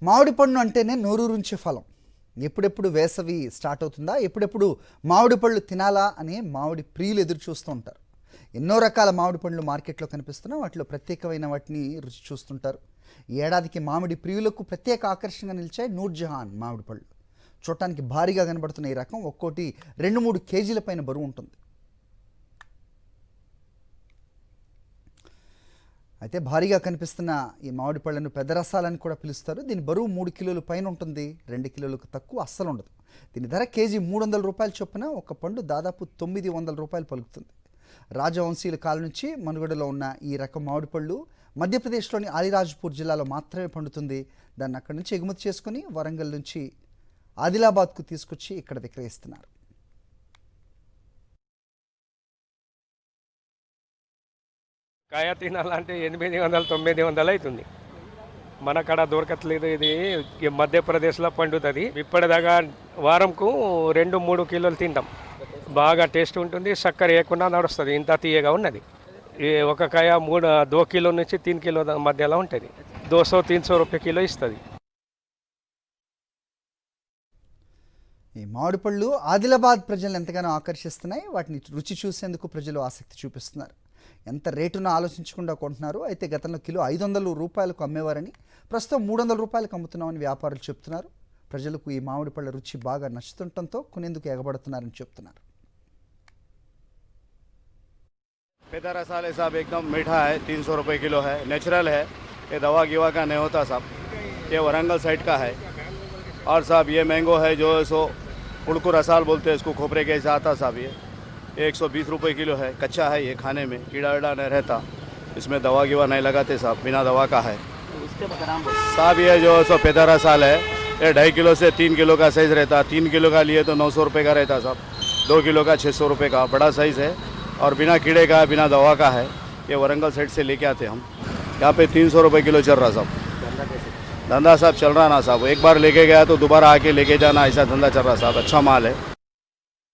మామిడి పండు అంటేనే నోరూరించే ఫలం. ఎప్పుడెప్పుడు వేసవి స్టార్ట్ అవుతుందా, ఎప్పుడెప్పుడు మామిడి పళ్ళు తినాలా అని మామిడి ప్రియులు ఎదురు చూస్తూ ఉంటారు. ఎన్నో రకాల మామిడి పండ్లు మార్కెట్లో కనిపిస్తున్నా వాటిలో ప్రత్యేకమైన వాటిని రుచి చూస్తుంటారు. ఈ ఏడాదికి మామిడి ప్రియులకు ప్రత్యేక ఆకర్షణగా నిలిచాయి నూర్జహాన్ మామిడి పళ్ళు. చూడటానికి భారీగా కనబడుతున్న ఈ రకం ఒక్కోటి 2-3 కేజీల పైన బరువు ఉంటుంది. అయితే భారీగా కనిపిస్తున్న ఈ మామిడి పళ్ళను పెద్ద రసాలని కూడా పిలుస్తారు. దీని బరువు 3 కిలోల పైన ఉంటుంది. 2 కిలోలకు తక్కువ అస్సలు ఉండదు. దీని ధర కేజీ 300 రూపాయలు చొప్పున ఒక పండు దాదాపు 900 రూపాయలు పలుకుతుంది. రాజవంశీయుల కాలం నుంచి మనుగడలో ఉన్న ఈ రకం మామిడి పళ్ళు మధ్యప్రదేశ్లోని అలీరాజ్పూర్ జిల్లాలో మాత్రమే పండుతుంది. దాన్ని అక్కడి నుంచి ఎగుమతి చేసుకుని వరంగల్ నుంచి ఆదిలాబాద్కు తీసుకొచ్చి ఇక్కడ విక్రయిస్తున్నారు. కాయ తినాలంటే 800-900 అవుతుంది. మనకాడ దొరకట్లేదు. ఇది మధ్యప్రదేశ్లో పండుతుంది. ఇప్పటిదాకా వారంకు 2-3 కిలోలు తింటాం. బాగా టేస్ట్ ఉంటుంది. చక్కెర వేయకుండా నడుస్తుంది. ఇంత తీయగా ఉన్నది. ఈ ఒక కాయ 2 కిలో నుంచి 3 కిలో మధ్యలో ఉంటుంది. 200-300 రూపాయల కిలో ఇస్తుంది. ఈ మామిడి పళ్ళు ఆదిలాబాద్ ప్రజలను ఎంతగానో ఆకర్షిస్తున్నాయి. వాటిని రుచి చూసేందుకు ప్రజలు ఆసక్తి చూపిస్తున్నారు. ఎంత రేటును ఆలోచించకుండా కొంటున్నారు. అయితే గతంలో కిలో 500 రూపాయలకు అమ్మేవారని ప్రస్తుతం 300 రూపాయలకు అమ్ముతున్నామని వ్యాపారులు చెప్తున్నారు. ప్రజలకు ఈ మామిడి పళ్ళ రుచి బాగా నచ్చుతుండటంతో కొనేందుకు ఎగబడుతున్నారని చెప్తున్నారు. पेदा रसाले साहब एकदम मीठा है, 300 रुपये किलो है, नेचुरल है, ये दवा गिवा का नहीं होता साहब, ये वरंगल साइड का है। और साहब ये मैंगो है जो सो कुड़कू रसाल बोलते हैं इसको, खोपरे के ऐसा आता साहब, ये 120 रुपये किलो है। कच्चा है, ये खाने में कीड़ा वीड़ा नहीं रहता, इसमें दवा गिवा नहीं लगाते साहब, बिना दवा का है साहब। ये जो सो पेदा रसाल है ये 2.5 किलो से 3 किलो का साइज़ रहता। 3 किलो का लिए तो 900 रुपये का रहता साहब, 2 किलो का 600 रुपये का बड़ा साइज़ है और बिना कीड़े का बिना दवा का है। ये वरंगल साइड से लेके आते हम। यहाँ पे 300 रुपये किलो चल रहा साहब। धंधा साहब चल रहा ना साहब, एक बार लेके गया तो दोबारा आके लेके जाना, ऐसा धंधा चल रहा साहब। अच्छा माल है।